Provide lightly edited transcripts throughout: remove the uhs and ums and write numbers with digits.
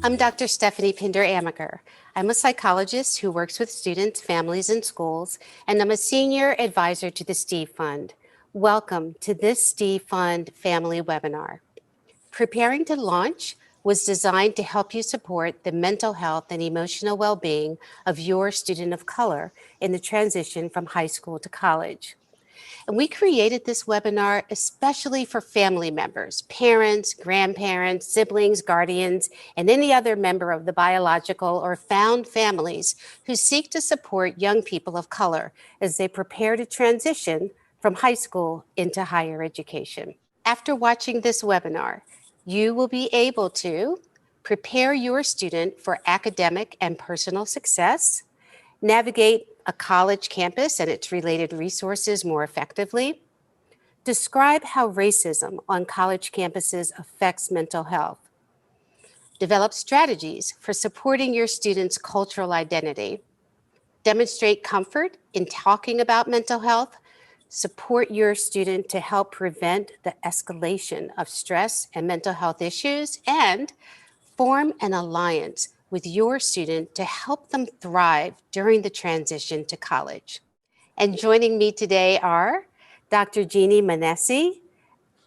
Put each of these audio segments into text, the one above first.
I'm Dr. Stephanie Pinder-Amaker. I'm a psychologist who works with students, families, and schools, and I'm a senior advisor to the Steve Fund. Welcome to this Steve Fund family webinar. Preparing to Launch was designed to help you support the mental health and emotional well-being of your student of color in the transition from high school to college. And we created this webinar especially for family members, parents, grandparents, siblings, guardians, and any other member of the biological or found families who seek to support young people of color as they prepare to transition from high school into higher education. After watching this webinar, you will be able to prepare your student for academic and personal success, navigate a college campus and its related resources more effectively, describe how racism on college campuses affects mental health, develop strategies for supporting your students' cultural identity, demonstrate comfort in talking about mental health, support your student to help prevent the escalation of stress and mental health issues, and form an alliance with your student to help them thrive during the transition to college. And joining me today are Dr. Jeanne Manese.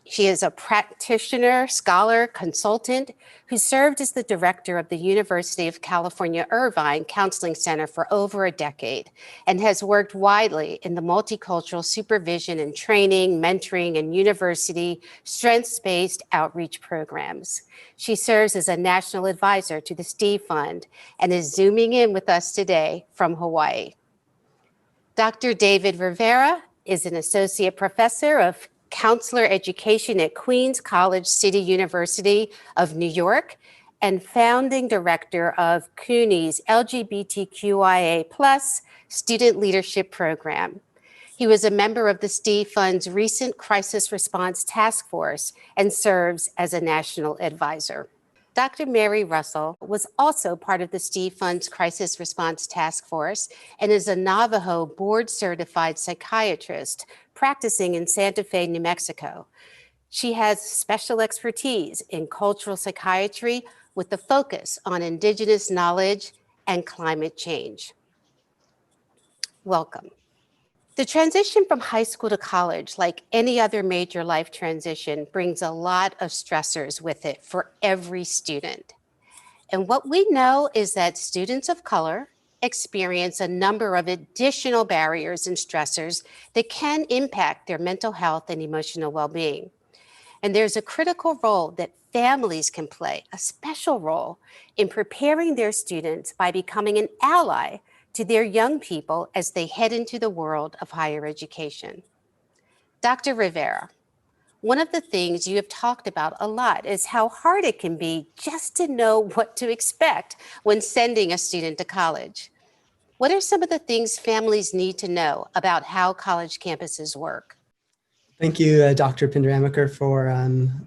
She is a practitioner, scholar, consultant who served as the director of the University of California, Irvine Counseling Center for over a decade and has worked widely in the multicultural supervision and training, mentoring, and university strengths-based outreach programs. She serves as a national advisor to the Steve Fund and is zooming in with us today from Hawaii. Dr. David Rivera is an associate professor of counselor education at Queens College City University of New York and founding director of CUNY's LGBTQIA+ student leadership program. He was a member of the Steve Fund's recent crisis response task force and serves as a national advisor. Dr. Mary Roessel was also part of the Steve Fund's Crisis Response Task Force and is a Navajo board-certified psychiatrist practicing in Santa Fe, New Mexico. She has special expertise in cultural psychiatry with a focus on Indigenous knowledge and climate change. Welcome. The transition from high school to college, like any other major life transition, brings a lot of stressors with it for every student. And what we know is that students of color experience a number of additional barriers and stressors that can impact their mental health and emotional well-being. And there's a critical role that families can play, a special role in preparing their students by becoming an ally to their young people as they head into the world of higher education. Dr. Rivera, one of the things you have talked about a lot is how hard it can be just to know what to expect when sending a student to college. What are some of the things families need to know about how college campuses work? Thank you, Dr. Pinder-Amaker, for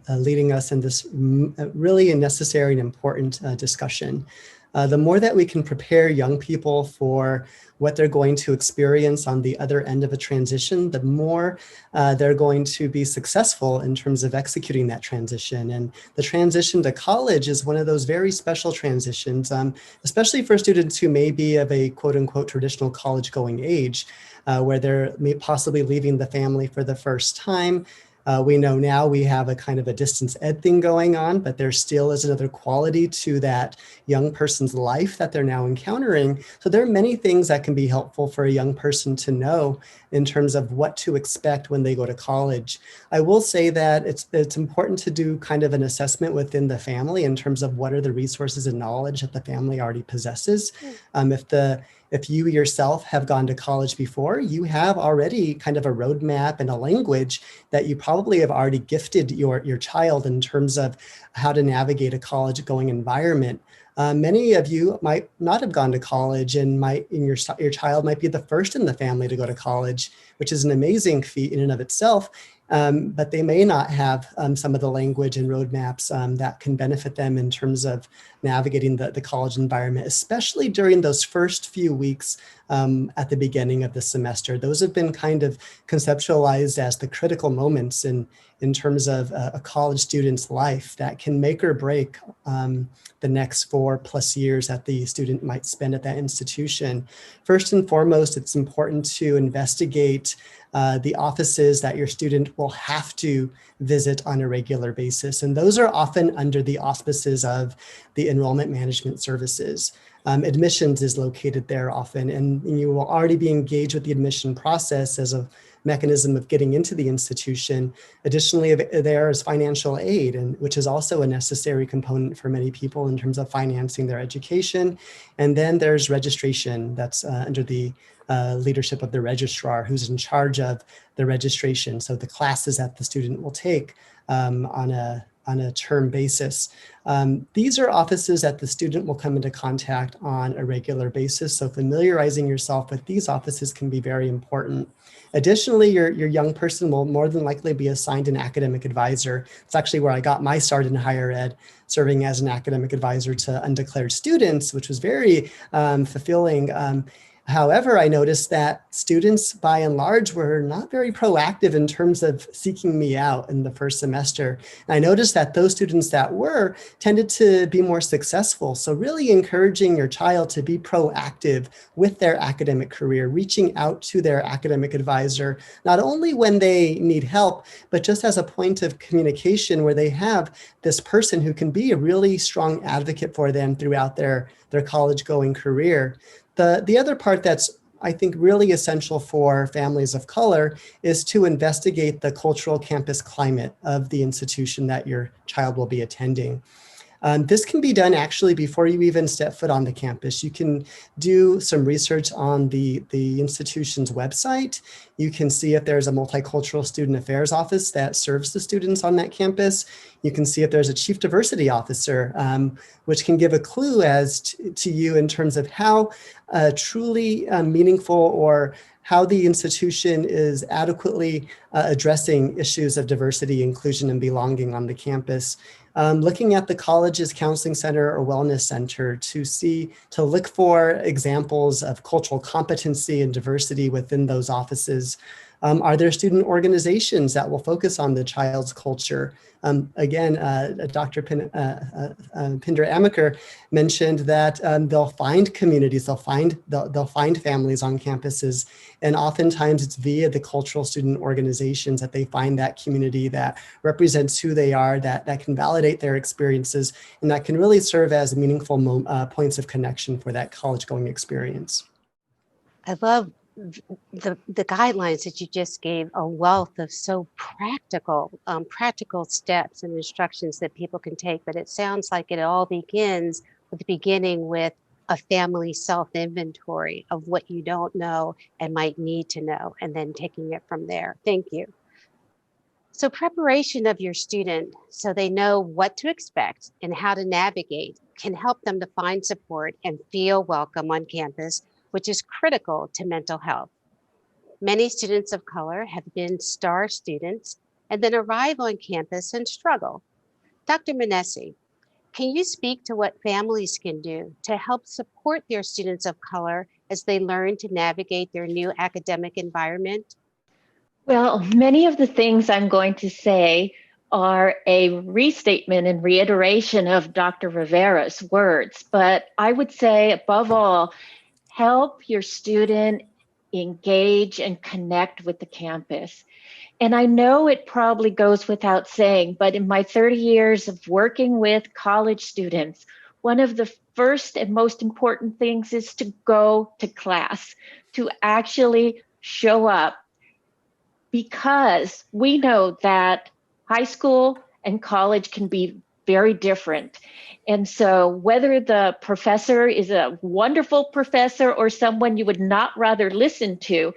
leading us in this really necessary and important discussion. The more that we can prepare young people for what they're going to experience on the other end of a transition, the more they're going to be successful in terms of executing that transition. And the transition to college is one of those very special transitions, especially for students who may be of a quote unquote traditional college going age, where they're possibly leaving the family for the first time. We know now we have a kind of a distance ed thing going on, but there still is another quality to that young person's life that they're now encountering. So there are many things that can be helpful for a young person to know in terms of what to expect when they go to college. I will say that it's important to do kind of an assessment within the family in terms of what are the resources and knowledge that the family already possesses. If you yourself have gone to college before, you have already kind of a roadmap and a language that you probably have already gifted your child in terms of how to navigate a college going environment. Many of you might not have gone to college and your child might be the first in the family to go to college, which is an amazing feat in and of itself. but they may not have some of the language and roadmaps that can benefit them in terms of navigating the college environment, especially during those first few weeks at the beginning of the semester. Those have been kind of conceptualized as the critical moments in terms of a college student's life that can make or break the next 4+ years that the student might spend at that institution. First and foremost, it's important to investigate the offices that your student will have to visit on a regular basis. And those are often under the auspices of the enrollment management services. Admissions is located there often, and you will already be engaged with the admission process as a mechanism of getting into the institution. Additionally, there is financial aid, which is also a necessary component for many people in terms of financing their education. And then there's registration that's under the leadership of the registrar, who's in charge of the registration. So the classes that the student will take on a term basis. These are offices that the student will come into contact on a regular basis. So familiarizing yourself with these offices can be very important. Additionally, your young person will more than likely be assigned an academic advisor. It's actually where I got my start in higher ed, serving as an academic advisor to undeclared students, which was very fulfilling. However, I noticed that students by and large were not very proactive in terms of seeking me out in the first semester. And I noticed that those students that were tended to be more successful. So really encouraging your child to be proactive with their academic career, reaching out to their academic advisor, not only when they need help, but just as a point of communication where they have this person who can be a really strong advocate for them throughout their college going career. The other part that's, I think, really essential for families of color is to investigate the cultural campus climate of the institution that your child will be attending. This can be done actually before you even step foot on the campus. You can do some research on the institution's website. You can see if there's a multicultural student affairs office that serves the students on that campus. You can see if there's a chief diversity officer, which can give a clue as to you in terms of how truly meaningful or how the institution is adequately addressing issues of diversity, inclusion, and belonging on the campus. Looking at the college's counseling center or wellness center to look for examples of cultural competency and diversity within those offices. Are there student organizations that will focus on the child's culture? Again, Dr. Pinder-Amaker mentioned that they'll find communities, they'll find families on campuses, and oftentimes it's via the cultural student organizations that they find that community that represents who they are, that can validate their experiences, and that can really serve as meaningful points of connection for that college-going experience. I love the guidelines that you just gave, a wealth of so practical steps and instructions that people can take. But it sounds like it all begins with the beginning with a family self-inventory of what you don't know and might need to know, and then taking it from there. Thank you. So preparation of your student so they know what to expect and how to navigate can help them to find support and feel welcome on campus, which is critical to mental health. Many students of color have been star students and then arrive on campus and struggle. Dr. Manese, can you speak to what families can do to help support their students of color as they learn to navigate their new academic environment? Well, many of the things I'm going to say are a restatement and reiteration of Dr. Rivera's words, but I would say above all, help your student engage and connect with the campus. And I know it probably goes without saying, but in my 30 years of working with college students, one of the first and most important things is to go to class, to actually show up, because we know that high school and college can be very different. And so whether the professor is a wonderful professor or someone you would not rather listen to,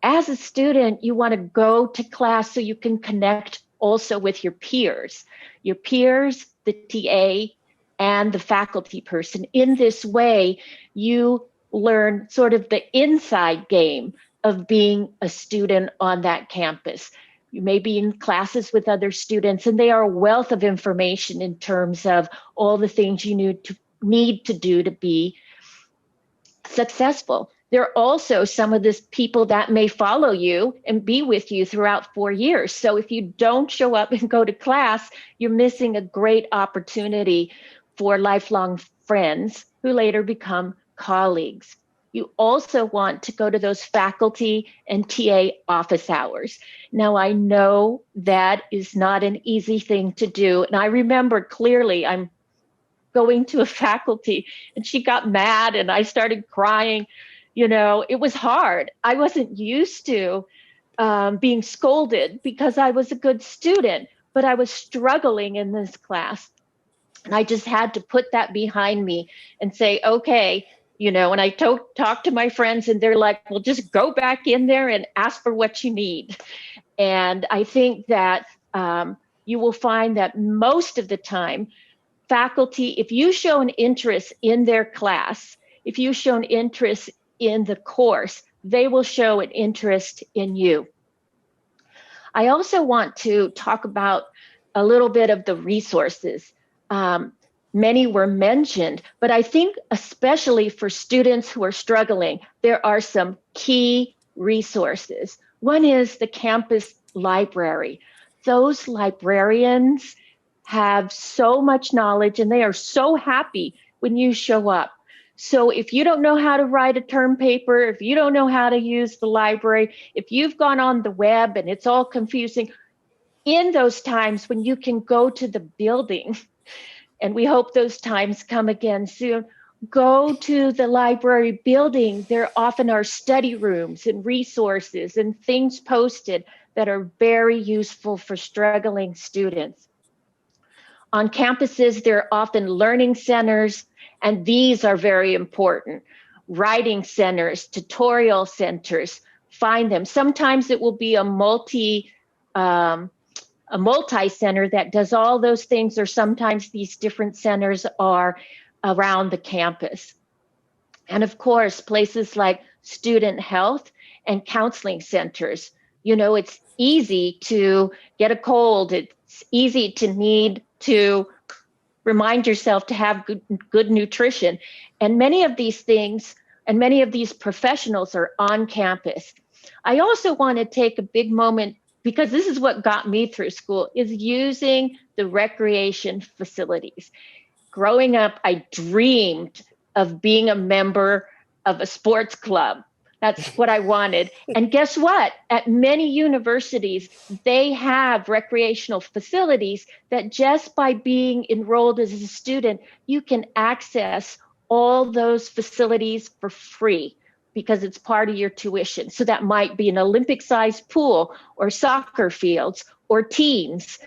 as a student, you want to go to class so you can connect also with your peers, the TA, and the faculty person. In this way, you learn sort of the inside game of being a student on that campus. You may be in classes with other students, and they are a wealth of information in terms of all the things you need to do to be successful. There are also some of the people that may follow you and be with you throughout 4 years. So if you don't show up and go to class, you're missing a great opportunity for lifelong friends who later become colleagues. You also want to go to those faculty and TA office hours. Now, I know that is not an easy thing to do. And I remember clearly I'm going to a faculty and she got mad and I started crying. You know, it was hard. I wasn't used to being scolded because I was a good student, but I was struggling in this class. And I just had to put that behind me and say, okay, you know, and I talk to my friends and they're like, well, just go back in there and ask for what you need. And I think that you will find that most of the time, faculty, if you show an interest in their class, if you show an interest in the course, they will show an interest in you. I also want to talk about a little bit of the resources. Many were mentioned, but I think especially for students who are struggling, there are some key resources. One is the campus library. Those librarians have so much knowledge and they are so happy when you show up. So if you don't know how to write a term paper, if you don't know how to use the library, if you've gone on the web and it's all confusing, in those times when you can go to the building, and we hope those times come again soon, go to the library building. There often are study rooms and resources and things posted that are very useful for struggling students. On campuses, there are often learning centers, and these are very important. Writing centers, tutorial centers, find them. Sometimes it will be a multi-center that does all those things, or sometimes these different centers are around the campus. And of course, places like student health and counseling centers. You know, it's easy to get a cold. It's easy to need to remind yourself to have good nutrition. And many of these things and many of these professionals are on campus. I also want to take a big moment, because this is what got me through school, is using the recreation facilities. Growing up, I dreamed of being a member of a sports club. That's what I wanted. And guess what? At many universities, they have recreational facilities that just by being enrolled as a student, you can access all those facilities for free because it's part of your tuition. So that might be an Olympic-sized pool or soccer fields or teams.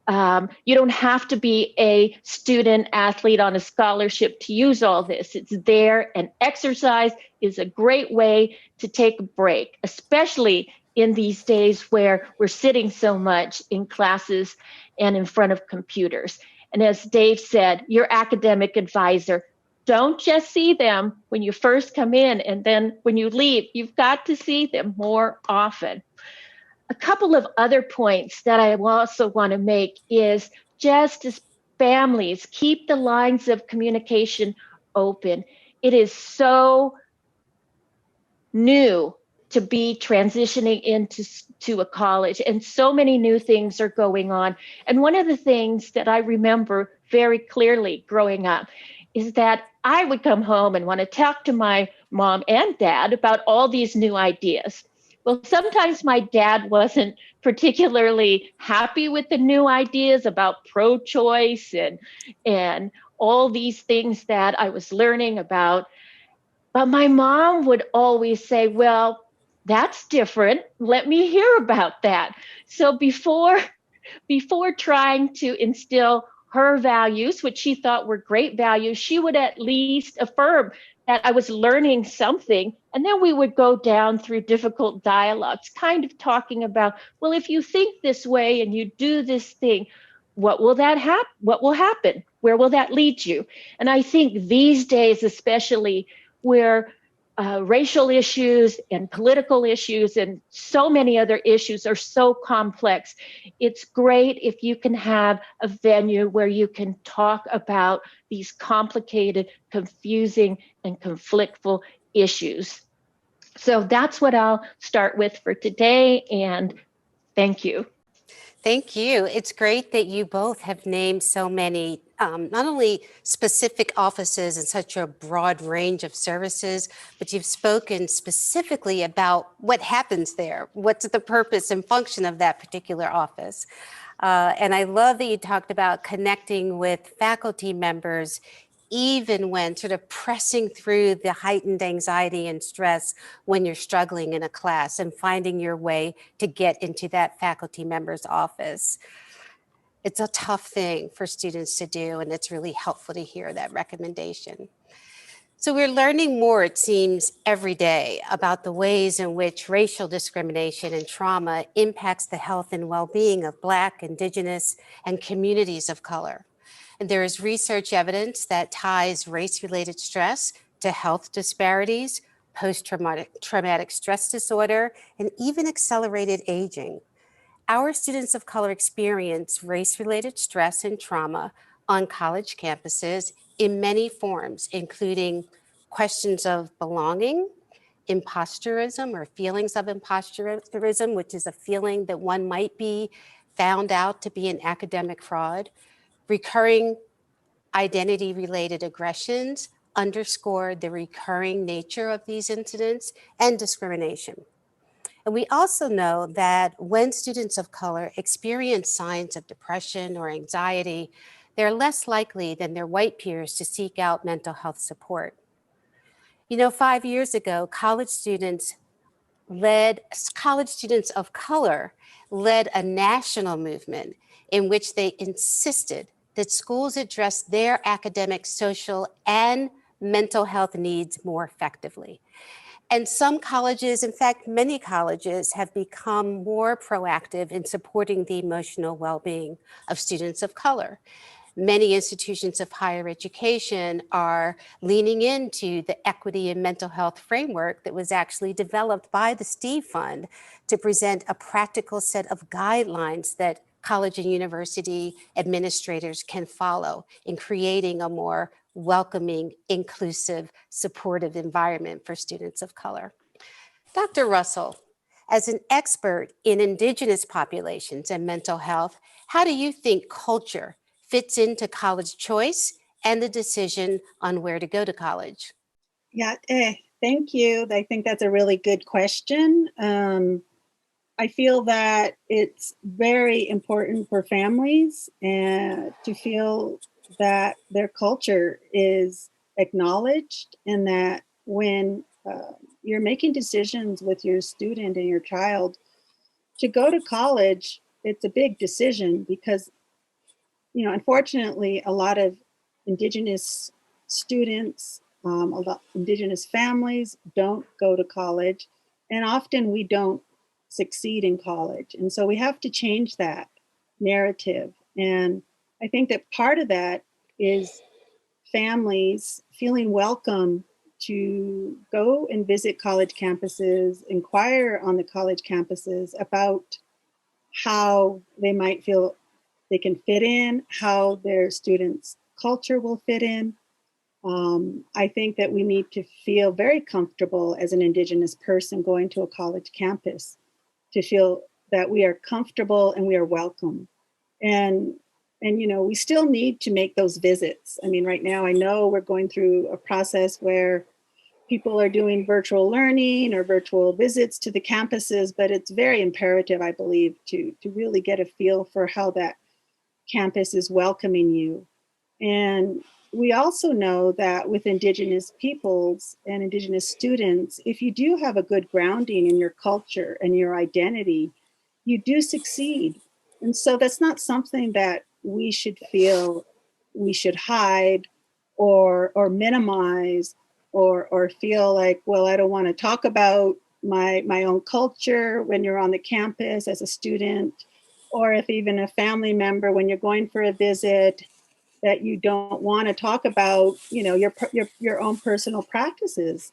You don't have to be a student athlete on a scholarship to use all this. It's there, and exercise is a great way to take a break, especially in these days where we're sitting so much in classes and in front of computers. And as Dave said, your academic advisor, don't just see them when you first come in, and then when you leave, you've got to see them more often. A couple of other points that I also want to make is just as families, keep the lines of communication open. It is so new to be transitioning into a college, and so many new things are going on. And one of the things that I remember very clearly growing up is that I would come home and want to talk to my mom and dad about all these new ideas. Well, sometimes my dad wasn't particularly happy with the new ideas about pro-choice and all these things that I was learning about. But my mom would always say, well, that's different. Let me hear about that. So before trying to instill her values, which she thought were great values, she would at least affirm that I was learning something. And then we would go down through difficult dialogues, kind of talking about, well, if you think this way and you do this thing, what will happen? Where will that lead you? And I think these days, especially where racial issues and political issues and so many other issues are so complex. It's great if you can have a venue where you can talk about these complicated, confusing, and conflictful issues. So that's what I'll start with for today, and thank you. Thank you. It's great that you both have named so many, not only specific offices and such a broad range of services, but you've spoken specifically about what happens there. What's the purpose and function of that particular office? And I love that you talked about connecting with faculty members even when sort of pressing through the heightened anxiety and stress when you're struggling in a class and finding your way to get into that faculty member's office. It's a tough thing for students to do, and it's really helpful to hear that recommendation. So we're learning more, it seems, every day about the ways in which racial discrimination and trauma impacts the health and well-being of Black, Indigenous, and communities of color. And there is research evidence that ties race-related stress to health disparities, post-traumatic stress disorder, and even accelerated aging. Our students of color experience race-related stress and trauma on college campuses in many forms, including questions of belonging, imposterism or feelings of imposterism, which is a feeling that one might be found out to be an academic fraud, recurring identity-related aggressions underscore the recurring nature of these incidents, and discrimination. And we also know that when students of color experience signs of depression or anxiety, they're less likely than their white peers to seek out mental health support. You know, 5 years ago, college students of color led a national movement in which they insisted that schools address their academic, social, and mental health needs more effectively. And some colleges, in fact, many colleges have become more proactive in supporting the emotional well-being of students of color. Many institutions of higher education are leaning into the equity and mental health framework that was actually developed by the Steve Fund to present a practical set of guidelines that college and university administrators can follow in creating a more welcoming, inclusive, supportive environment for students of color. Dr. Roessel, as an expert in Indigenous populations and mental health, how do you think culture fits into college choice and the decision on where to go to college? Yeah, thank you. I think that's a really good question. I feel that it's very important for families to feel that their culture is acknowledged, and that when you're making decisions with your student and your child to go to college, it's a big decision because, you know, unfortunately, a lot of Indigenous students, a lot Indigenous families don't go to college, and often we don't succeed in college. And so we have to change that narrative. And I think that part of that is families feeling welcome to go and visit college campuses, inquire on the college campuses about how they might feel they can fit in, how their students' culture will fit in. I think that we need to feel very comfortable as an Indigenous person going to a college campus, to feel that we are comfortable and we are welcome. And you know, we still need to make those visits. I mean, right now I know we're going through a process where people are doing virtual learning or virtual visits to the campuses, but it's very imperative, I believe, to really get a feel for how that campus is welcoming you. And we also know that with Indigenous peoples and Indigenous students, if you do have a good grounding in your culture and your identity, you do succeed. And so that's not something that we should feel we should hide or minimize or feel like, well, I don't want to talk about my own culture when you're on the campus as a student, or if even a family member, when you're going for a visit, that you don't want to talk about, you know, your own personal practices.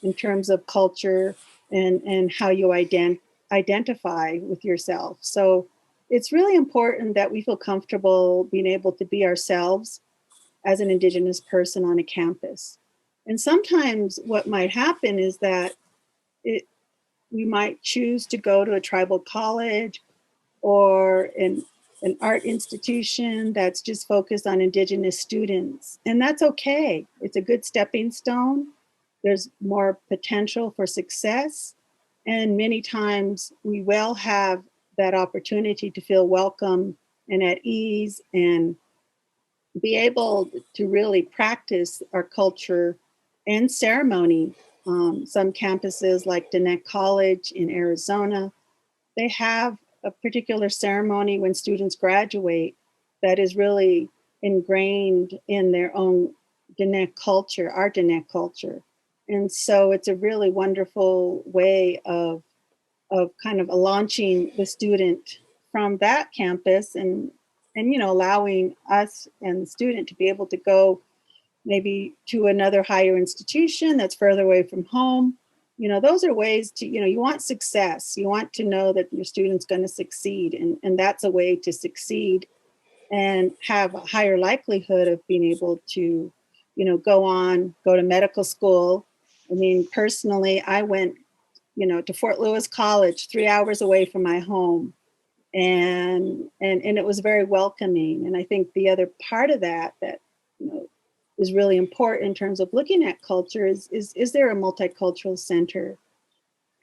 in terms of culture and how you identify with yourself. So it's really important that we feel comfortable being able to be ourselves as an Indigenous person on a campus. And sometimes what might happen is that we might choose to go to a tribal college or an art institution that's just focused on Indigenous students. And that's okay. It's a good stepping stone. There's more potential for success. And many times we will have that opportunity to feel welcome and at ease and be able to really practice our culture and ceremony. Some campuses like Diné College in Arizona, they have a particular ceremony when students graduate that is really ingrained in their own Diné culture, our Diné culture. And so it's a really wonderful way of kind of launching the student from that campus and allowing us and the student to be able to go maybe to another higher institution that's further away from home. Those are ways to, you want success. You want to know that your student's going to succeed. And that's a way to succeed and have a higher likelihood of being able to, go to medical school. I mean, personally, I went, to Fort Lewis College, 3 hours away from my home. And it was very welcoming. And I think the other part of that is really important in terms of looking at culture is there a multicultural center?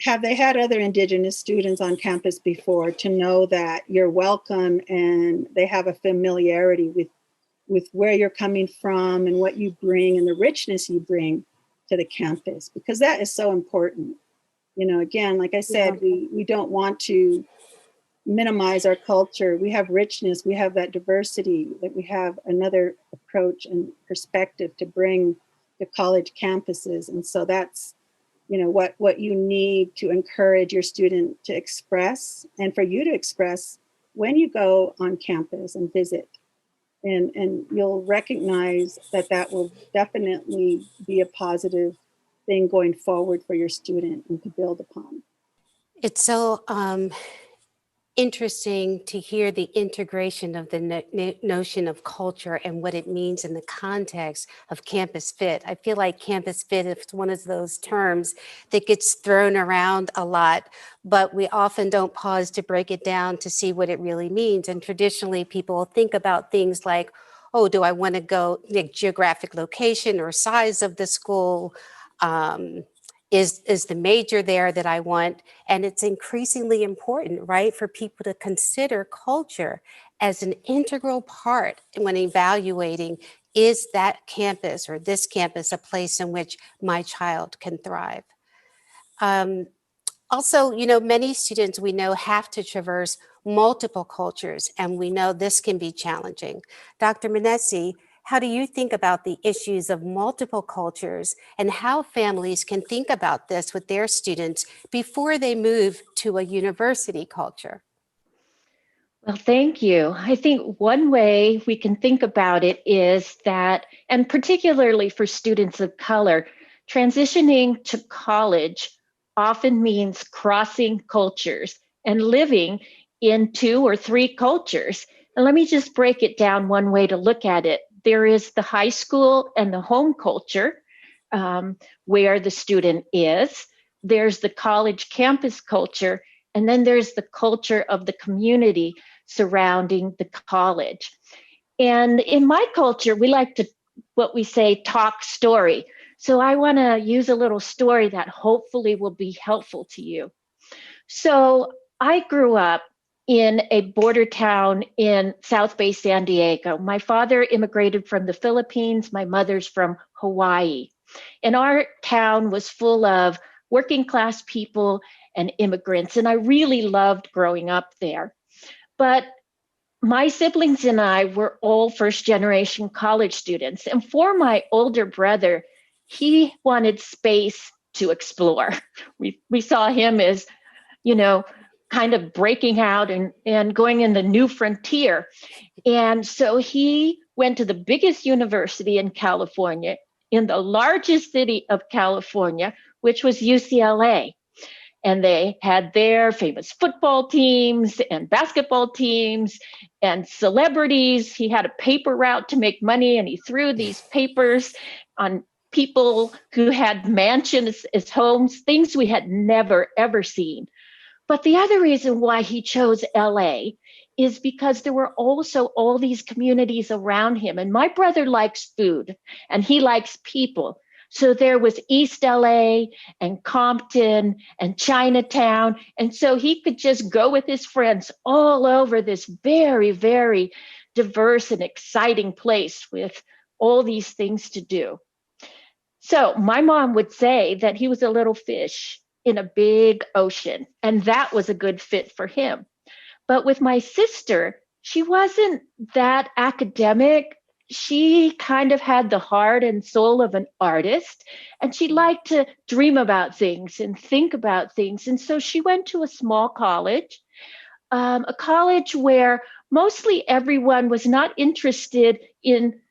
Have they had other Indigenous students on campus before to know that you're welcome and they have a familiarity with where you're coming from and what you bring and the richness you bring to the campus? Because that is so important. Again, like I said, we don't want to minimize our culture. We have richness, we have that diversity, that we have another approach and perspective to bring to college campuses. And so that's, what you need to encourage your student to express and for you to express when you go on campus and visit. And you'll recognize that will definitely be a positive thing going forward for your student and to build upon. It's so interesting to hear the integration of the notion of culture and what it means in the context of campus fit. I feel like campus fit is one of those terms that gets thrown around a lot, but we often don't pause to break it down to see what it really means. And traditionally, people think about things like, oh, do I want to go, like, geographic location or size of the school? Is the major there that I want? And it's increasingly important, right, for people to consider culture as an integral part when evaluating, is that campus or this campus a place in which my child can thrive? Also, many students we know have to traverse multiple cultures, and we know this can be challenging. Dr. Manese, how do you think about the issues of multiple cultures and how families can think about this with their students before they move to a university culture? Well, thank you. I think one way we can think about it is that, and particularly for students of color, transitioning to college often means crossing cultures and living in 2 or 3 cultures. And let me just break it down one way to look at it. There is the high school and the home culture, where the student is. There's the college campus culture, and then there's the culture of the community surrounding the college. And in my culture, we like to, what we say, talk story. So I want to use a little story that hopefully will be helpful to you. So I grew up in a border town in South Bay, San Diego. My father immigrated from the Philippines, my mother's from Hawaii. And our town was full of working class people and immigrants, and I really loved growing up there. But my siblings and I were all first generation college students. And for my older brother, he wanted space to explore. We saw him as, kind of breaking out and going in the new frontier. And so he went to the biggest university in California, in the largest city of California, which was UCLA. And they had their famous football teams and basketball teams and celebrities. He had a paper route to make money, and he threw these papers on people who had mansions as homes, things we had never, ever seen. But the other reason why he chose LA is because there were also all these communities around him. And my brother likes food and he likes people. So there was East LA and Compton and Chinatown. And so he could just go with his friends all over this very, very diverse and exciting place with all these things to do. So my mom would say that he was a little fish in a big ocean, and that was a good fit for him. But with my sister, she wasn't that academic. She kind of had the heart and soul of an artist, and she liked to dream about things and think about things. And so she went to a small college, a college where mostly everyone was not interested in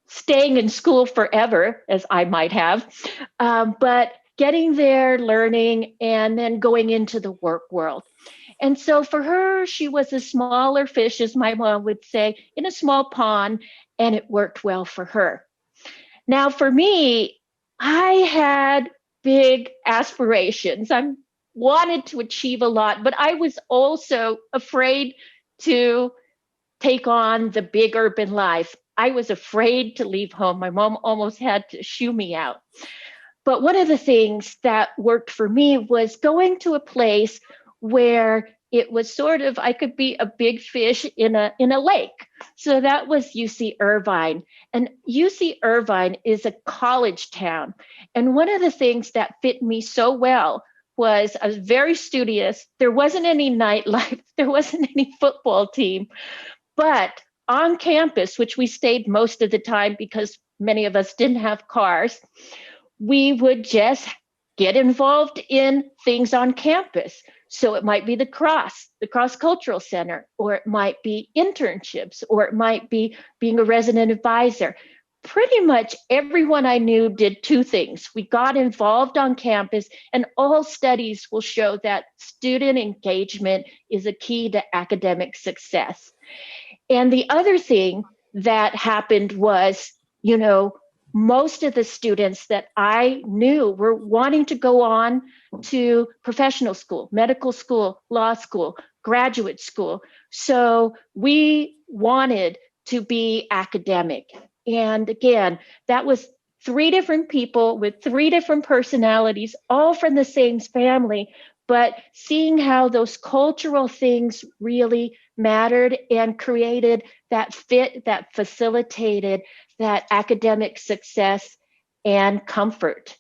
staying in school forever, as I might have, but getting there, learning, and then going into the work world. And so for her, she was a smaller fish, as my mom would say, in a small pond, and it worked well for her. Now, for me, I had big aspirations. I wanted to achieve a lot, but I was also afraid to take on the big urban life. I was afraid to leave home. My mom almost had to shoo me out. But one of the things that worked for me was going to a place where it was sort of, I could be a big fish in a lake. So that was UC Irvine. And UC Irvine is a college town. And one of the things that fit me so well was I was very studious. There wasn't any nightlife. There wasn't any football team. But on campus, which we stayed most of the time because many of us didn't have cars, we would just get involved in things on campus. So it might be the Cross Cultural Center, or it might be internships, or it might be being a resident advisor. Pretty much everyone I knew did two things. We got involved on campus, and all studies will show that student engagement is a key to academic success. And the other thing that happened was, most of the students that I knew were wanting to go on to professional school, medical school, law school, graduate school. So we wanted to be academic. And again, that was 3 different people with 3 different personalities, all from the same family, but seeing how those cultural things really mattered and created that fit that facilitated that academic success and comfort,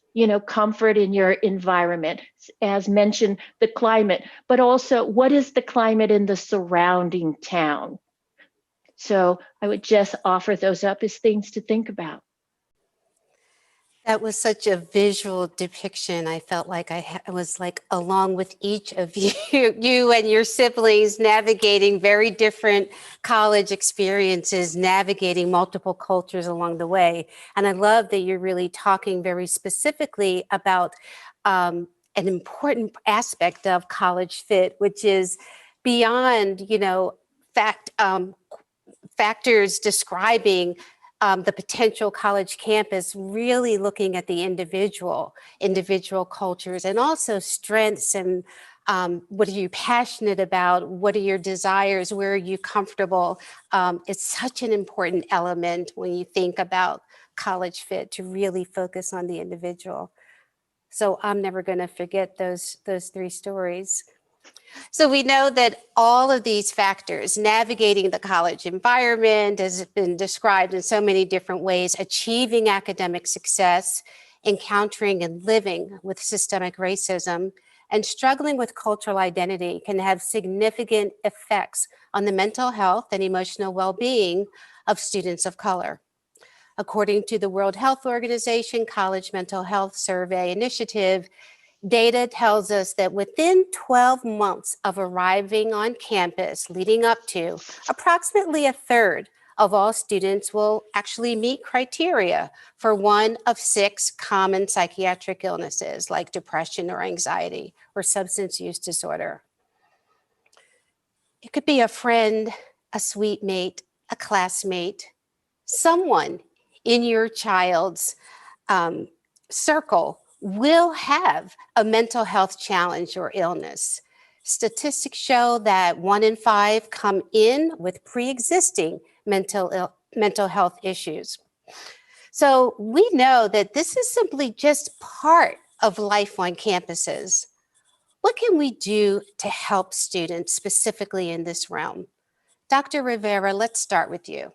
comfort in your environment, as mentioned, the climate, but also what is the climate in the surrounding town? So I would just offer those up as things to think about. That was such a visual depiction. I felt like I was like along with each of you, you and your siblings, navigating very different college experiences, navigating multiple cultures along the way. And I love that you're really talking very specifically about an important aspect of college fit, which is beyond, factors describing the potential college campus, really looking at the individual cultures, and also strengths and what are you passionate about? What are your desires? Where are you comfortable? It's such an important element when you think about college fit, to really focus on the individual. So I'm never going to forget those 3 stories. So we know that all of these factors, navigating the college environment, has been described in so many different ways, achieving academic success, encountering and living with systemic racism, and struggling with cultural identity can have significant effects on the mental health and emotional well-being of students of color. According to the World Health Organization College Mental Health Survey Initiative, data tells us that within 12 months of arriving on campus, leading up to, approximately 1/3 of all students will actually meet criteria for one of 6 common psychiatric illnesses like depression or anxiety or substance use disorder. It could be a friend, a sweet mate, a classmate, someone in your child's circle will have a mental health challenge or illness. Statistics show that 1 in 5 come in with pre-existing mental health issues. So we know that this is simply just part of life on campuses. What can we do to help students specifically in this realm? Dr. Rivera, let's start with you.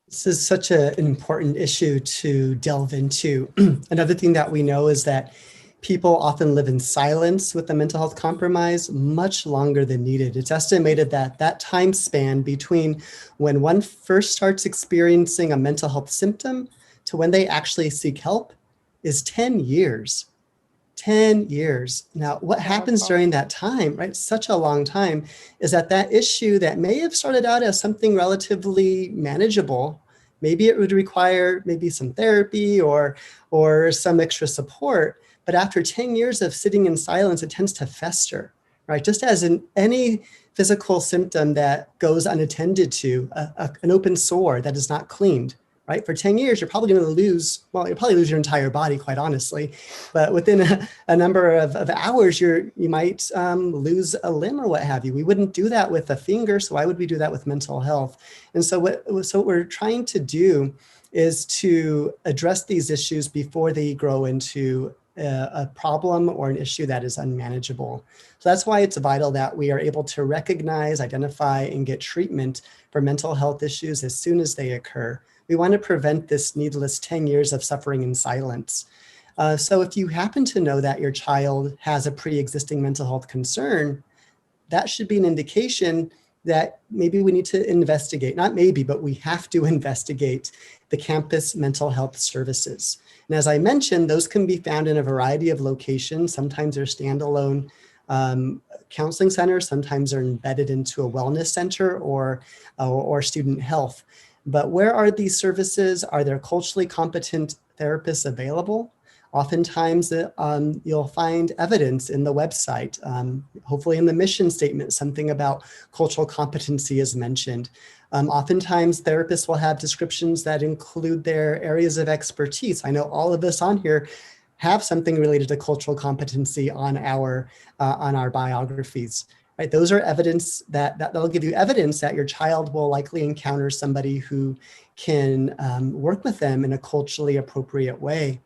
This is such an important issue to delve into. Another thing that we know is that people often live in silence with a mental health compromise much longer than needed. It's estimated that that time span between when one first starts experiencing a mental health symptom to when they actually seek help is 10 years. 10 years. Now, what happens during that time, right? Such a long time, is that that issue that may have started out as something relatively manageable, maybe it would require maybe some therapy or some extra support. But after 10 years of sitting in silence, it tends to fester, right? Just as in any physical symptom that goes unattended to, an open sore that is not cleaned, right? For 10 years, you're probably going to lose, well, you'll probably lose your entire body, quite honestly. But within a number of hours, you might lose a limb or what have you. We wouldn't do that with a finger, so why would we do that with mental health? And so what we're trying to do is to address these issues before they grow into a problem or an issue that is unmanageable. So that's why it's vital that we are able to recognize, identify, and get treatment for mental health issues as soon as they occur. We want to prevent this needless 10 years of suffering in silence. So if you happen to know that your child has a pre-existing mental health concern, that should be an indication that maybe we need to investigate, not maybe, but we have to investigate the campus mental health services. And as I mentioned, those can be found in a variety of locations. Sometimes they're standalone counseling centers, sometimes they're embedded into a wellness center or student health. But where are these services? Are there culturally competent therapists available? Oftentimes you'll find evidence in the website, hopefully in the mission statement, something about cultural competency is mentioned. Oftentimes therapists will have descriptions that include their areas of expertise. I know all of us on here have something related to cultural competency on our biographies. Right, those are evidence that'll give you evidence that your child will likely encounter somebody who can work with them in a culturally appropriate way.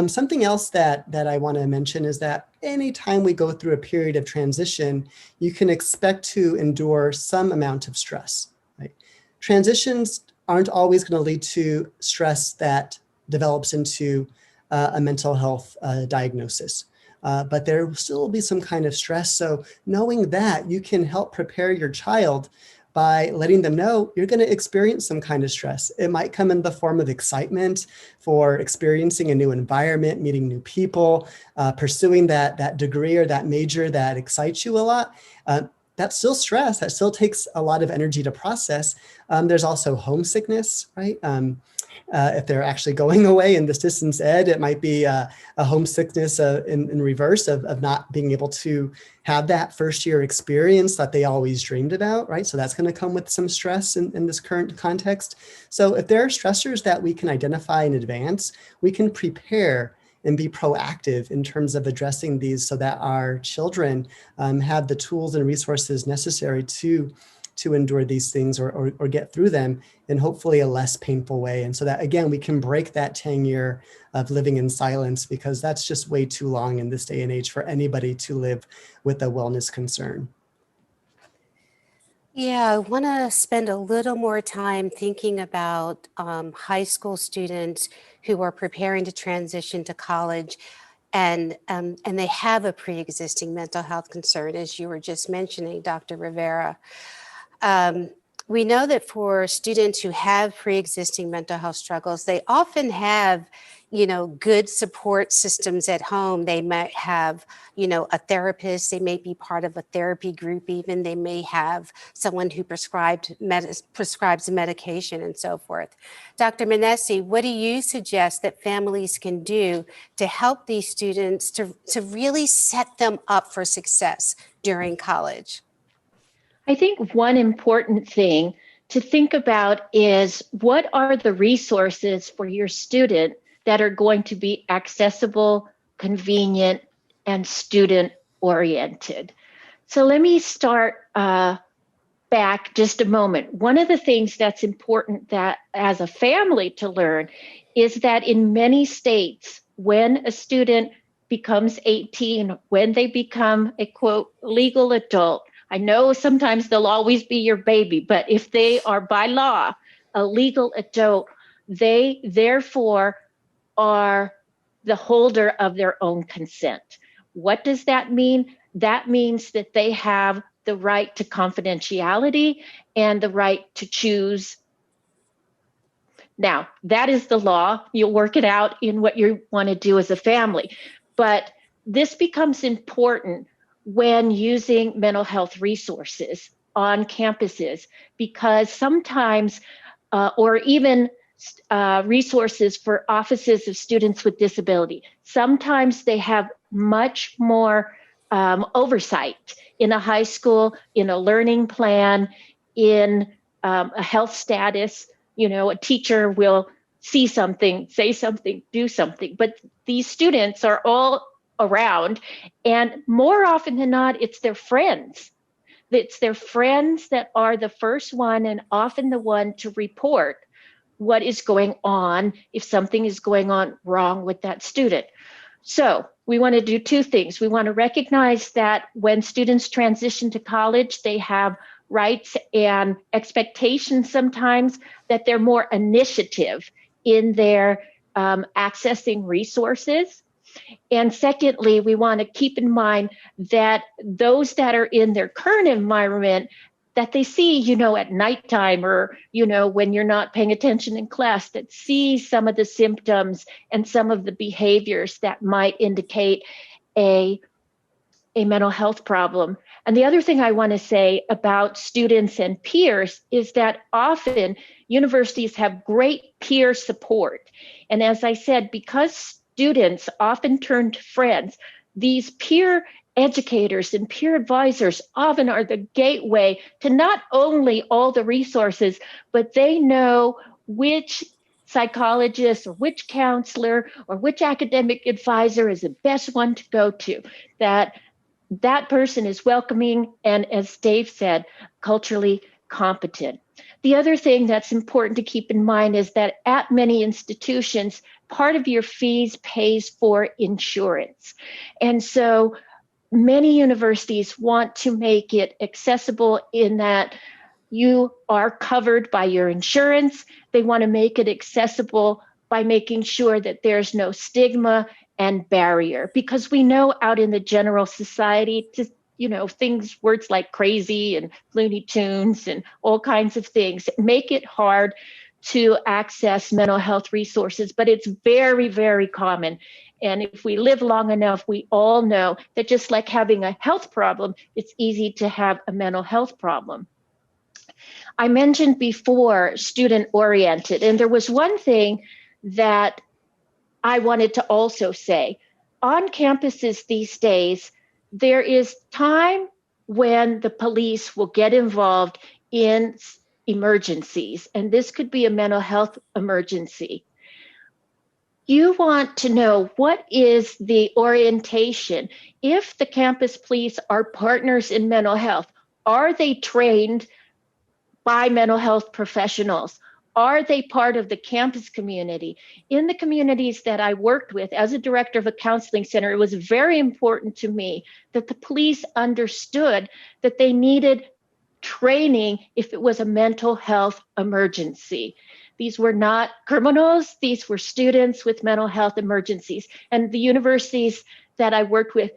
Something else that I want to mention is that anytime we go through a period of transition, you can expect to endure some amount of stress. Right? Transitions aren't always going to lead to stress that develops into a mental health diagnosis. But there will still be some kind of stress. So knowing that, you can help prepare your child by letting them know you're going to experience some kind of stress. It might come in the form of excitement for experiencing a new environment, meeting new people, pursuing that degree or that major that excites you a lot. That's still stress. That still takes a lot of energy to process. There's also homesickness, right? If they're actually going away in this distance ed, it might be a homesickness in reverse of not being able to have that first year experience that they always dreamed about, right? So that's going to come with some stress in this current context. So if there are stressors that we can identify in advance, we can prepare and be proactive in terms of addressing these so that our children have the tools and resources necessary to endure these things or get through them in hopefully a less painful way. And so that, again, we can break that 10-year of living in silence, because that's just way too long in this day and age for anybody to live with a wellness concern. Yeah, I want to spend a little more time thinking about high school students who are preparing to transition to college, and they have a pre-existing mental health concern, as you were just mentioning, Dr. Rivera. We know that for students who have pre-existing mental health struggles, they often have, good support systems at home. They might have, a therapist. They may be part of a therapy group even. They may have someone who prescribes medication and so forth. Dr. Manese, what do you suggest that families can do to help these students to really set them up for success during college? I think one important thing to think about is what are the resources for your student that are going to be accessible, convenient, and student oriented. So let me start back just a moment. One of the things that's important that as a family to learn is that in many states, when a student becomes 18, when they become a quote legal adult, I know sometimes they'll always be your baby, but if they are by law a legal adult, they therefore are the holder of their own consent. What does that mean? That means that they have the right to confidentiality and the right to choose. Now, that is the law. You'll work it out in what you want to do as a family. But this becomes important when using mental health resources on campuses, because sometimes, or even resources for offices of students with disability, sometimes they have much more oversight in a high school, in a learning plan, in a health status. A teacher will see something, say something, do something, but these students are all around, and more often than not, it's their friends. It's their friends that are the first one and often the one to report what is going on if something is going on wrong with that student. So we want to do two things. We want to recognize that when students transition to college, they have rights and expectations sometimes that they're more initiative in their accessing resources. And secondly, we want to keep in mind that those that are in their current environment that they see, at nighttime or, when you're not paying attention in class, that see some of the symptoms and some of the behaviors that might indicate a mental health problem. And the other thing I want to say about students and peers is that often universities have great peer support. And as I said, because students often turn to friends, these peer educators and peer advisors often are the gateway to not only all the resources, but they know which psychologist or which counselor or which academic advisor is the best one to go to, that person is welcoming and, as Dave said, culturally competent. The other thing that's important to keep in mind is that at many institutions, part of your fees pays for insurance. And so many universities want to make it accessible in that you are covered by your insurance. They want to make it accessible by making sure that there's no stigma and barrier, because we know out in the general society, just words like crazy and Looney Tunes and all kinds of things make it hard to access mental health resources, but it's very, very common. And if we live long enough, we all know that just like having a health problem, it's easy to have a mental health problem. I mentioned before student-oriented, and there was one thing that I wanted to also say. On campuses these days, there is time when the police will get involved in emergencies, and this could be a mental health emergency. You want to know what is the orientation. If the campus police are partners in mental health, are they trained by mental health professionals? Are they part of the campus community? In the communities that I worked with as a director of a counseling center, it was very important to me that the police understood that they needed training if it was a mental health emergency. These were not criminals, these were students with mental health emergencies. And the universities that I worked with,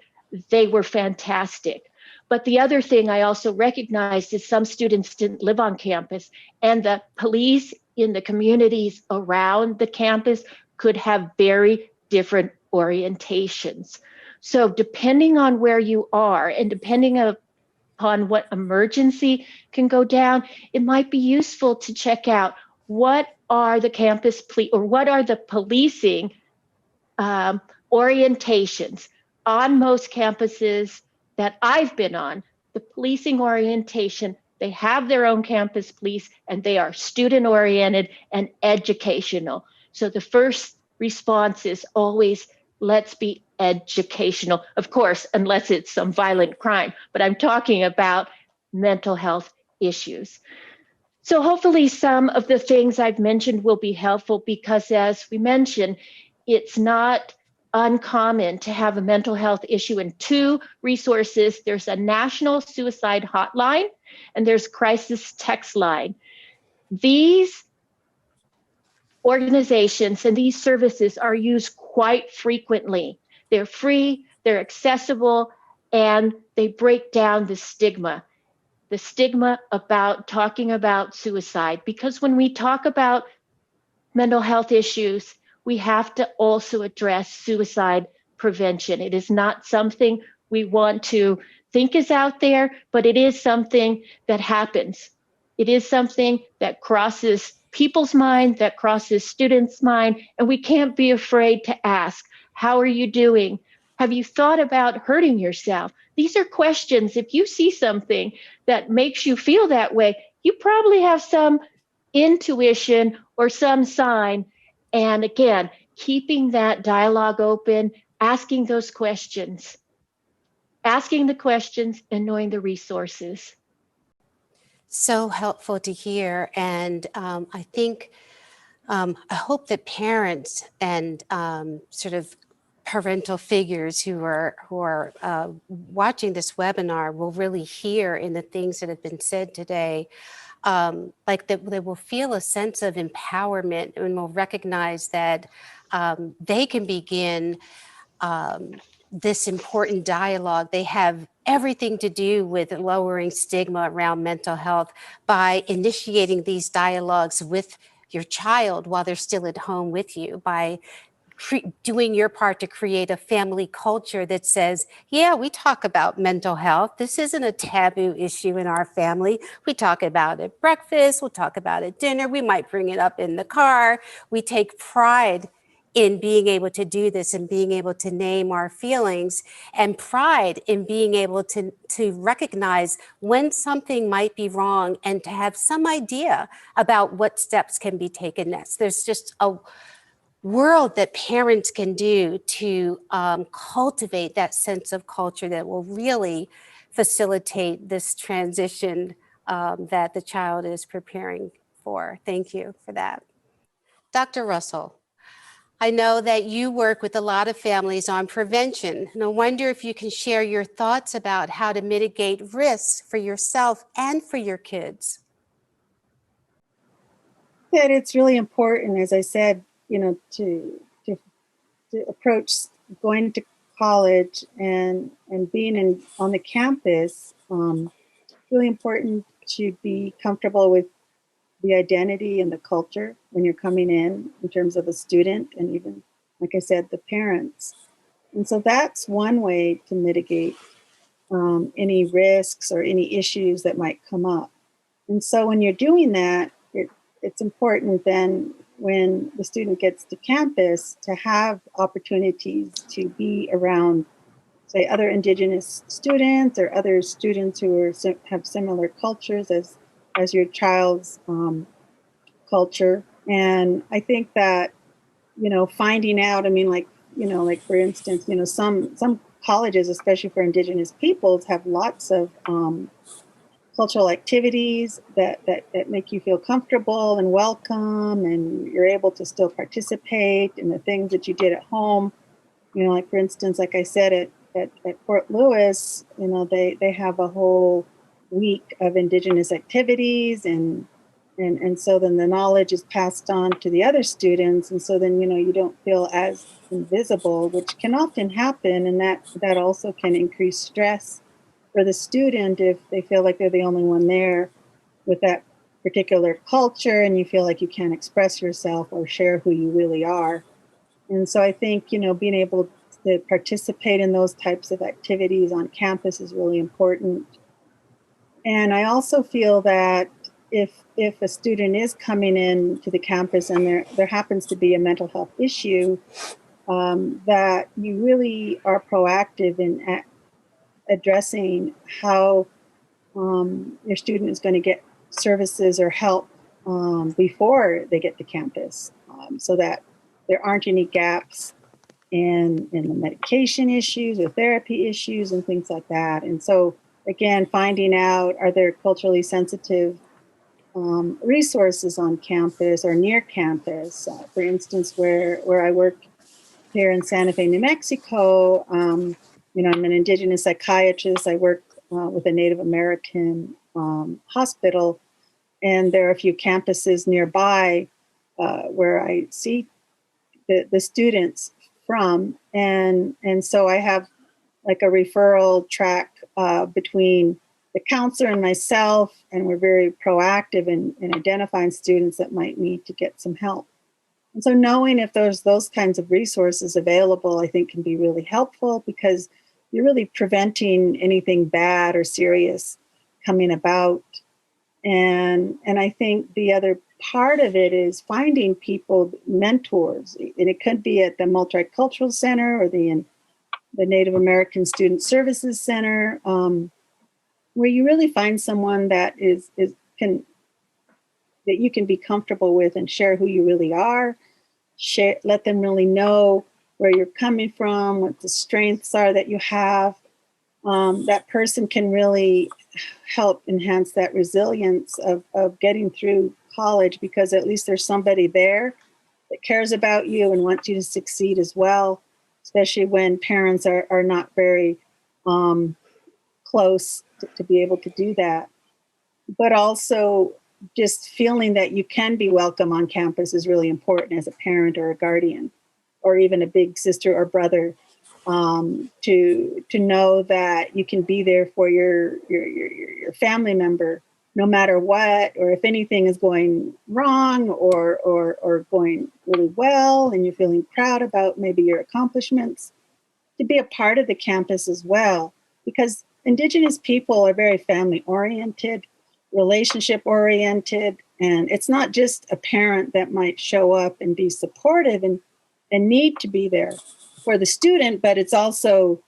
they were fantastic. But the other thing I also recognized is some students didn't live on campus, and the police in the communities around the campus could have very different orientations. So depending on where you are and depending upon what emergency can go down, it might be useful to check out what are the campus or what are the policing orientations on most campuses that I've been on. The policing orientation, they have their own campus police, and they are student oriented and educational. So the first response is always, let's be educational. Of course, unless it's some violent crime, but I'm talking about mental health issues. So hopefully some of the things I've mentioned will be helpful, because as we mentioned, it's not uncommon to have a mental health issue. And two resources, there's a national suicide hotline and there's crisis text line. These organizations and these services are used quite frequently. They're free, they're accessible, and they break down the stigma about talking about suicide. Because when we talk about mental health issues, we have to also address suicide prevention. It is not something we want to think is out there, but it is something that happens. It is something that crosses people's mind, that crosses students' mind, and we can't be afraid to ask, how are you doing? Have you thought about hurting yourself? These are questions. If you see something that makes you feel that way, you probably have some intuition or some sign. And again, keeping that dialogue open, asking those questions, asking the questions and knowing the resources. So helpful to hear. And I think, I hope that parents and sort of parental figures who are watching this webinar will really hear in the things that have been said today, like that they will feel a sense of empowerment and will recognize that they can begin this important dialogue. They have everything to do with lowering stigma around mental health by initiating these dialogues with your child while they're still at home with you, by doing your part to create a family culture that says, yeah, we talk about mental health. This isn't a taboo issue in our family. We talk about it at breakfast, we'll talk about it at dinner, we might bring it up in the car. We take pride in being able to do this and being able to name our feelings, and pride in being able to recognize when something might be wrong and to have some idea about what steps can be taken next. There's just a world that parents can do to cultivate that sense of culture that will really facilitate this transition that the child is preparing for. Thank you for that. Dr. Roessel, I know that you work with a lot of families on prevention, and I wonder if you can share your thoughts about how to mitigate risks for yourself and for your kids. That it's really important, as I said, to approach going to college and being on the campus. Really important to be comfortable with the identity and the culture when you're coming in terms of a student, and even, like I said, the parents. And so that's one way to mitigate any risks or any issues that might come up. And so when you're doing that, it's important then when the student gets to campus to have opportunities to be around, say, other Indigenous students or other students who have similar cultures as your child's culture. And I think that, finding out, like for instance, some colleges, especially for Indigenous peoples, have lots of cultural activities that make you feel comfortable and welcome, and you're able to still participate in the things that you did at home. Like for instance, like I said, at Fort Lewis, they have a whole week of Indigenous activities, and so then the knowledge is passed on to the other students, and so then you don't feel as invisible, which can often happen, and that also can increase stress for the student, if they feel like they're the only one there with that particular culture and you feel like you can't express yourself or share who you really are. And so I think, being able to participate in those types of activities on campus is really important. And I also feel that if a student is coming in to the campus and there happens to be a mental health issue, that you really are proactive in addressing how your student is going to get services or help before they get to campus, so that there aren't any gaps in the medication issues or therapy issues and things like that. And so, again, finding out, are there culturally sensitive resources on campus or near campus? For instance, where I work here in Santa Fe, New Mexico, I'm an indigenous psychiatrist. I work with a Native American hospital, and there are a few campuses nearby where I see the students from, and so I have like a referral track between the counselor and myself, and we're very proactive in identifying students that might need to get some help. And so knowing if there's those kinds of resources available, I think can be really helpful, because you're really preventing anything bad or serious coming about. And I think the other part of it is finding people, mentors, and it could be at the Multicultural Center or the Native American Student Services Center, where you really find someone that that you can be comfortable with and share who you really are. Let them really know where you're coming from, what the strengths are that you have. That person can really help enhance that resilience of getting through college, because at least there's somebody there that cares about you and wants you to succeed as well, especially when parents are not very close to be able to do that. But also, just feeling that you can be welcome on campus is really important as a parent or a guardian, or even a big sister or brother, to know that you can be there for your family member, no matter what, or if anything is going wrong or going really well, and you're feeling proud about maybe your accomplishments, to be a part of the campus as well, because Indigenous people are very family oriented, relationship oriented, and it's not just a parent that might show up and be supportive and need to be there for the student, but it's also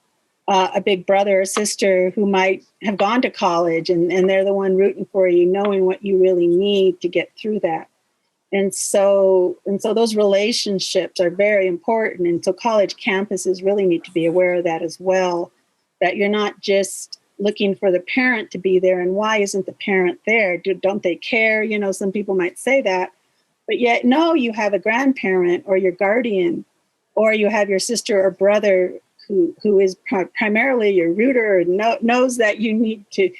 a big brother or sister who might have gone to college, and they're the one rooting for you, knowing what you really need to get through that. And so those relationships are very important. And so college campuses really need to be aware of that as well, that you're not just looking for the parent to be there. And why isn't the parent there? Don't they care? Some people might say that, but yet, no, you have a grandparent or your guardian, or you have your sister or brother who is primarily your rooter, and knows that you need to,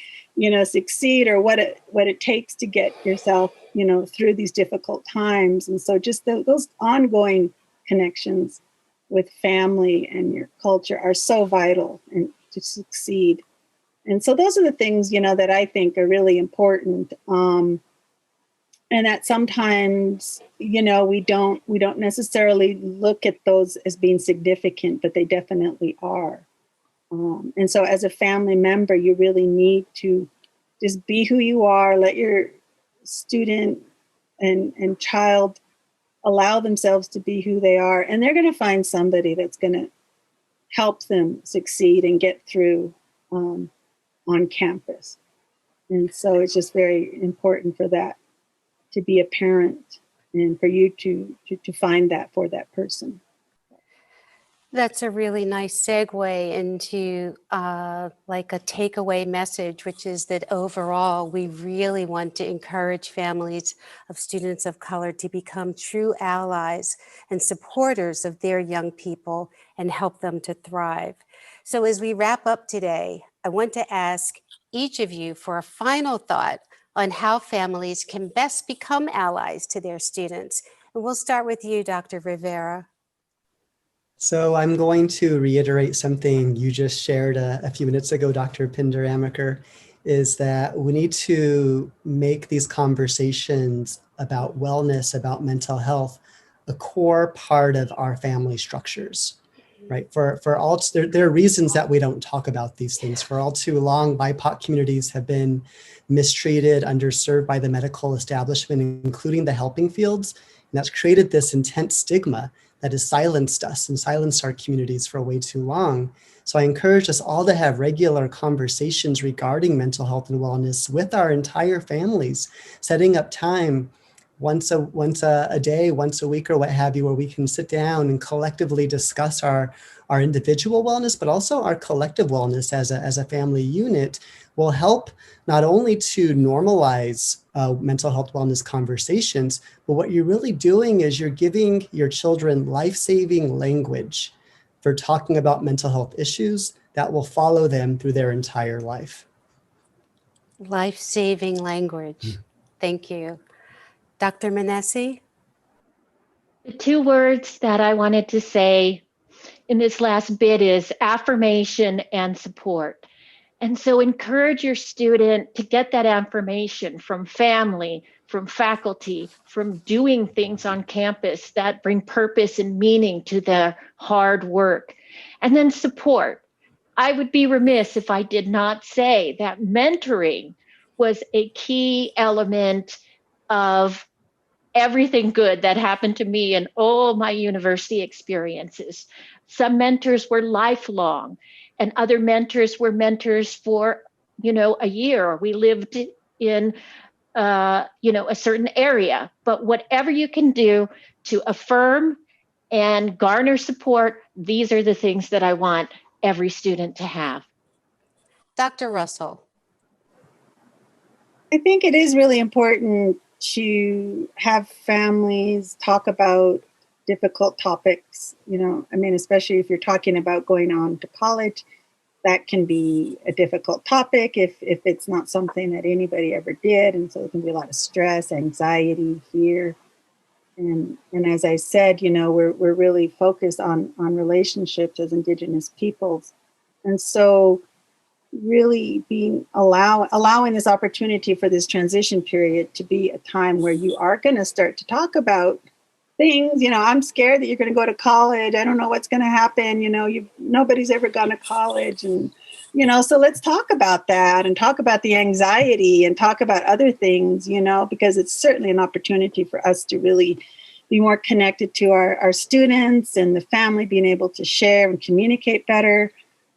succeed, or what it takes to get yourself, through these difficult times. And so just those ongoing connections with family and your culture are so vital and to succeed. And so those are the things, that I think are really important. And that sometimes, we don't necessarily look at those as being significant, but they definitely are. And so as a family member, you really need to just be who you are, let your student and child allow themselves to be who they are, and they're going to find somebody that's going to help them succeed and get through on campus. And so it's just very important for that to be a parent, and for you to find that for that person. That's a really nice segue into like a takeaway message, which is that overall, we really want to encourage families of students of color to become true allies and supporters of their young people and help them to thrive. So as we wrap up today, I want to ask each of you for a final thought on how families can best become allies to their students. And we'll start with you, Dr. Rivera. So I'm going to reiterate something you just shared a few minutes ago, Dr. Pinder-Amaker, is that we need to make these conversations about wellness, about mental health, a core part of our family structures, right? There are reasons that we don't talk about these things. For all too long, BIPOC communities have been mistreated, underserved by the medical establishment, including the helping fields. And that's created this intense stigma that has silenced us and silenced our communities for way too long. So I encourage us all to have regular conversations regarding mental health and wellness with our entire families, setting up time once a day, once a week, or what have you, where we can sit down and collectively discuss our individual wellness, but also our collective wellness as a family unit, will help not only to normalize mental health wellness conversations, but what you're really doing is you're giving your children life-saving language for talking about mental health issues that will follow them through their entire life. Life-saving language. Thank you. Dr. Manese? The two words that I wanted to say in this last bit is affirmation and support. And so encourage your student to get that affirmation from family, from faculty, from doing things on campus that bring purpose and meaning to their hard work. And then support. I would be remiss if I did not say that mentoring was a key element of everything good that happened to me in all my university experiences. Some mentors were lifelong, and other mentors were mentors for, a year. We lived in, a certain area. But whatever you can do to affirm and garner support, these are the things that I want every student to have. Dr. Roessel? I think it is really important to have families talk about difficult topics, especially if you're talking about going on to college, that can be a difficult topic if it's not something that anybody ever did. And so there can be a lot of stress, anxiety, fear. And as I said, we're really focused on relationships as Indigenous peoples. And so really allowing this opportunity for this transition period to be a time where you are going to start to talk about things. I'm scared that you're going to go to college. I don't know what's going to happen. Nobody's ever gone to college. And, so let's talk about that and talk about the anxiety and talk about other things, because it's certainly an opportunity for us to really be more connected to our students and the family, being able to share and communicate better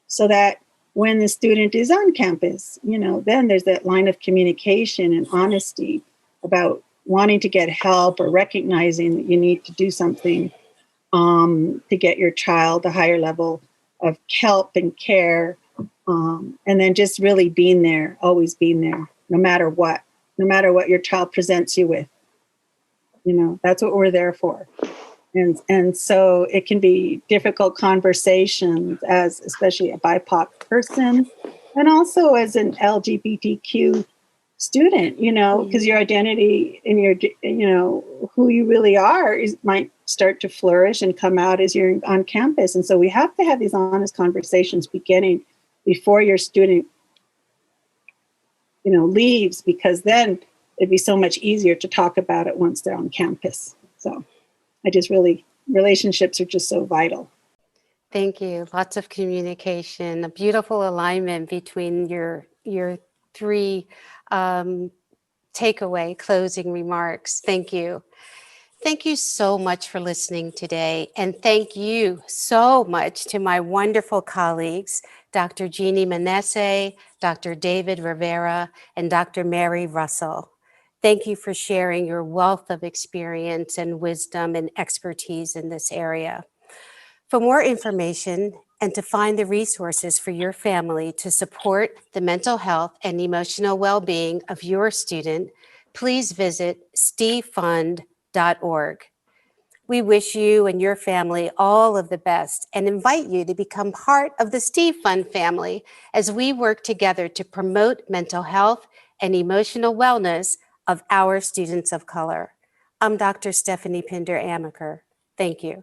so that when the student is on campus, then there's that line of communication and honesty about wanting to get help or recognizing that you need to do something to get your child a higher level of help and care. And then just really being there, always being there, no matter what your child presents you with. That's what we're there for. And so it can be difficult conversations as especially a BIPOC person and also as an LGBTQ student, because your identity and your, who you really are might start to flourish and come out as you're on campus. And so we have to have these honest conversations beginning before your student, leaves, because then it'd be so much easier to talk about it once they're on campus. So relationships are just so vital. Thank you. Lots of communication, a beautiful alignment between your three takeaway closing remarks. Thank you. Thank you so much for listening today. And thank you so much to my wonderful colleagues, Dr. Jeanne Manese, Dr. David Rivera, and Dr. Mary Roessel. Thank you for sharing your wealth of experience and wisdom and expertise in this area. For more information and to find the resources for your family to support the mental health and emotional well-being of your student, please visit stfund.org. We wish you and your family all of the best and invite you to become part of the Steve Fund family as we work together to promote mental health and emotional wellness of our students of color. I'm Dr. Stephanie Pinder-Amaker. Thank you.